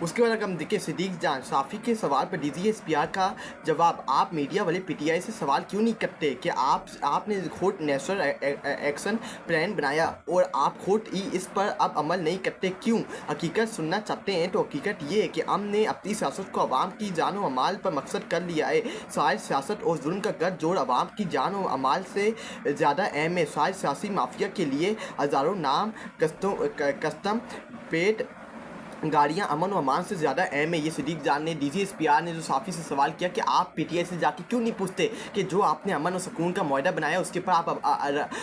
اس کے بعد اگر ہم دیکھیں صدیق جان صافی کے سوال پر DGSPR کا جواب، آپ میڈیا والے PTI سے سوال کیوں نہیں کرتے کہ آپ نے خود نیشنل ایکشن پلان بنایا اور آپ خود ہی اس پر اب عمل نہیں کرتے کیوں؟ حقیقت سننا چاہتے ہیں تو حقیقت یہ ہے کہ ہم نے اپنی سیاست کو عوام کی جان و مال پر مقصد کر لیا ہے۔ شاید سیاست اور ظلم کا گٹھ جوڑ عوام کی جان و مال سے زیادہ اہم ہے۔ شاید سیاسی مافیا کے لیے ہزاروں نام کسٹم پیٹ گاڑیاں امن و امان سے زیادہ اہم ہے۔ یہ صدیق جان نے DGSPR نے جو صافی سے سوال کیا کہ آپ PTI سے جا کے کیوں نہیں پوچھتے کہ جو آپ نے امن و سکون کا معاہدہ بنایا اس کے اوپر آپ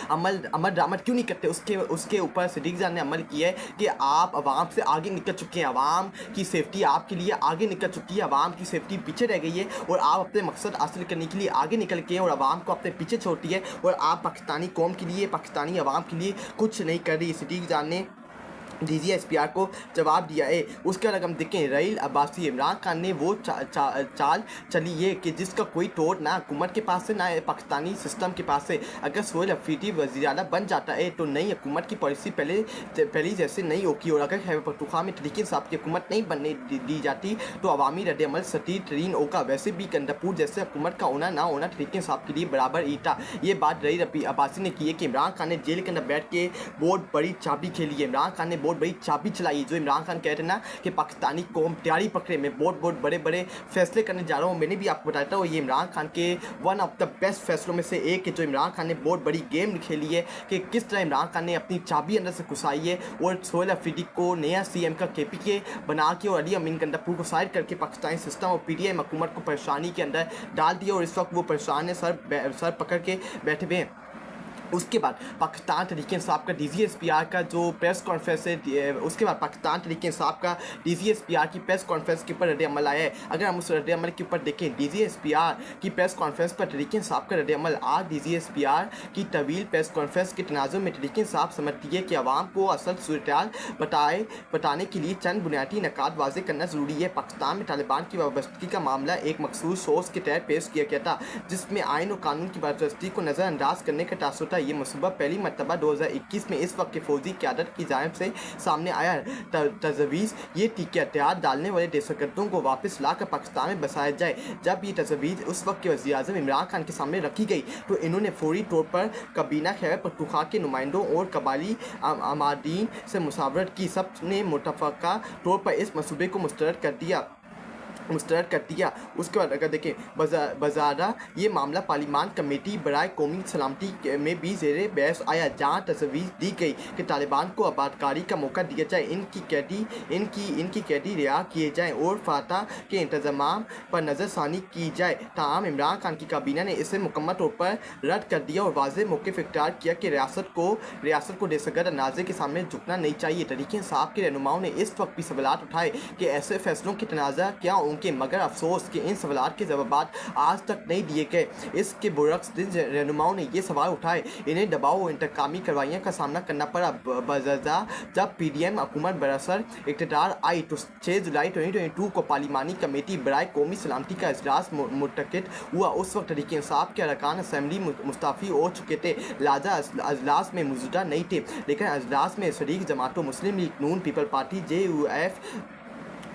عمل درآمد کیوں نہیں کرتے؟ اس کے اوپر صدیق جان نے عمل کیا ہے کہ آپ عوام سے آگے نکل چکے ہیں، عوام کی سیفٹی آپ کے لیے آگے نکل چکی ہے، عوام کی سیفٹی پیچھے رہ گئی ہے اور آپ اپنے مقصد حاصل کرنے کے لیے آگے نکل کے ہیں اور عوام کو اپنے پیچھے چھوڑتی ہے اور آپ پاکستانی قوم کے لیے، پاکستانی عوام کے لیے کچھ نہیں کر رہی۔ صدیق جان نے DGSPR کو جواب دیا ہے۔ اس کے بعد اگر ہم دیکھیں رحیل عباسی، عمران خان نے وہ چال چلی ہے کہ جس کا کوئی توڑ نہ حکومت کے پاس ہے نہ پاکستانی سسٹم کے پاس ہے۔ اگر سہیل افریدی وزیر اعلیٰ بن جاتا ہے تو نئی حکومت کی پالیسی پہلی جیسے نہیں ہوگی، اور اگر خیبر پختونخوا میں طریق انصاف کی حکومت نہیں بننے دی جاتی تو عوامی رد عمل شدید ترین ہوگا۔ ویسے بھی گندھپور جیسے حکومت کا ہونا نہ ہونا طریق انصاف کے لیے برابر ہی تھا۔ یہ بات رحیل عباسی نے کی ہے کہ عمران خان نے جیل کے اندر بیٹھ کے بہت بڑی چابی کھیلی ہے، عمران خان نے بہت بڑی چابی چلائی، جو عمران خان کہتے ہیں نا کہ پاکستانی قوم تیاری پکڑے، میں بہت بڑے فیصلے کرنے جا رہا ہوں۔ میں نے بھی آپ کو بتایا تھا یہ عمران خان کے ون آف دا بیسٹ فیصلوں میں سے ایک ہے، جو عمران خان نے بہت بڑی گیم کھیلی ہے کہ کس طرح عمران خان نے اپنی چابی اندر سے گھسائی ہے اور سہیل افریدی کو نیا CM کا KPK بنا کے اور علی امین گندھپور کو سائڈ کر کے پاکستانی سسٹم اور PTI حکومت کو پریشانی کے اندر ڈال دیا، اور اس وقت وہ پریشان ہے، سر پکڑ کے بیٹھے ہوئے ہیں۔ اس کے بعد پاکستان تحریک انصاف کا DGSPR کا جو پریس کانفرنس ہے، اس کے بعد پاکستان تحریک انصاف کا DGSPR کی پریس کانفرنس کے اوپر رد عمل آیا ہے۔ اگر ہم اس رد عمل کے اوپر دیکھیں DGSPR کی پریس کانفرنس پر تحریک انصاف کا رد عمل، آج DGSPR کی طویل پریس کانفرنس کے تناظر میں تحریک انصاف سمجھتی ہے کہ عوام کو اصل صورتحال بتانے کے لیے چند بنیادی نکات واضح کرنا ضروری ہے۔ پاکستان میں طالبان کی وابستگی کا معاملہ ایک مخصوص سورس کے تحت پیش کیا گیا تھا، جس میں آئین و قانون کی وابستگی کو نظر انداز کرنے کا تاثر تھا۔ یہ منصوبہ پہلی مرتبہ 2021 میں اس وقت کے فوجی قیادت کی جانب سے سامنے آیا ہے۔ تجویز یہ تھی کہ ہتھیار ڈالنے والے دہشت گردوں کو واپس لا کر پاکستان میں بسایا جائے۔ جب یہ تجویز اس وقت کے وزیر اعظم عمران خان کے سامنے رکھی گئی تو انہوں نے فوری طور پر کابینہ خیبر پختونخوا کے نمائندوں اور قبائلی عمادین سے مشاورت کی۔ سب نے متفقہ طور پر اس منصوبے کو مسترد کر دیا۔ اس کے بعد اگر دیکھیں بازارہ یہ معاملہ پارلیمان کمیٹی برائے قومی سلامتی میں بھی زیر بحث آیا، جہاں تجویز دی گئی کہ طالبان کو آبادکاری کا موقع دیا جائے، ان کی قیدی رہا کیے جائیں اور فاتح کے انتظامات پر نظر ثانی کی جائے۔ تاہم عمران خان کی کابینہ نے اسے مکمل طور پر رد کر دیا اور واضح موقف اختیار کیا کہ ریاست کو دہشت گرد تنازع کے سامنے جھکنا نہیں چاہیے۔ تحریک انصاف کے رہنماؤں نے اس وقت بھی سوالات اٹھائے کہ ایسے فیصلوں کے تنازع کیا ہوں گے، مگر افسوس کہ ان سوالات کے جوابات آج تک نہیں دیے گئے۔ اس کے برعکس جن رہنماؤں نے یہ سوال اٹھائے انہیں دباؤ اور انتقامی کارروائیوں کا سامنا کرنا پڑا۔ بجزا جب PDM حکومت برسر اقتدار آئی تو 6 جولائی 2022 کو پارلیمانی کمیٹی برائے قومی سلامتی کا اجلاس منعقد ہوا۔ اس وقت تحریک انصاف کے ارکان اسمبلی مستعفی ہو چکے تھے، لہذا اجلاس میں موجود نہیں تھے، لیکن اجلاس میں شریک جماعتوں مسلم لیگ نون، پیپل پارٹی، JUF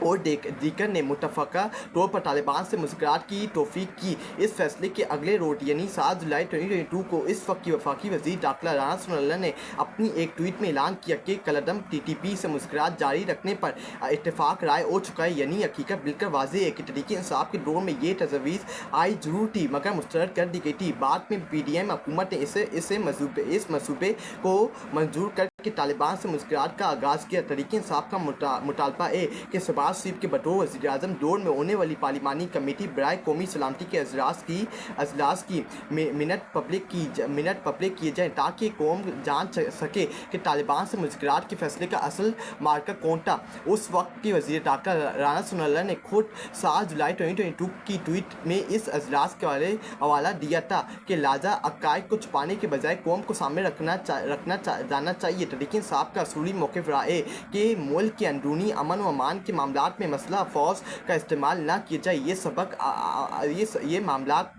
اور دیگر نے متفقہ طور پر طالبان سے مذاکرات کی توفیق کی۔ اس فیصلے کے اگلے روز یعنی 7 جولائی 2022 کو اس وقت کی وفاقی وزیر داخلہ رانا ثناء اللہ نے اپنی ایک ٹویٹ میں اعلان کیا کہ کالعدم TTP سے مذاکرات جاری رکھنے پر اتفاق رائے ہو چکا ہے۔ یعنی حقیقت بالکل واضح ہے کہ تحریک انصاف کے دور میں یہ تجویز آئی ضرور تھی مگر مسترد کر دی گئی تھی۔ بعد میں PDM حکومت نے اس منصوبے کو منظور کر کے طالبان سے مذاکرات کا آغاز کیا۔ تحریک انصاف کا مطالبہ ہے کہ شہباز شریف کے بطور وزیر اعظم دور میں ہونے والی پارلیمانی کمیٹی برائے قومی سلامتی کے اجلاس کی منٹ پبلک کیے جائیں تاکہ قوم جان سکے کہ طالبان سے مذاکرات کے فیصلے کا اصل مارکر کون تھا۔ اس وقت کے وزیر داخلہ رانا ثناء اللہ نے خود 7 جولائی 2022 کی ٹویٹ میں اس اجلاس کا حوالہ دیا تھا کہ لہذا حقائق کو چھپانے کے بجائے قوم کو سامنے رکھنا جانا چاہیے۔ تحریک انصاف کا اصولی موقف رہا ہے کہ ملک کے اندرونی امن و امان کے معاملات میں مسلح فوج کا استعمال نہ کیا جائے۔ یہ معاملات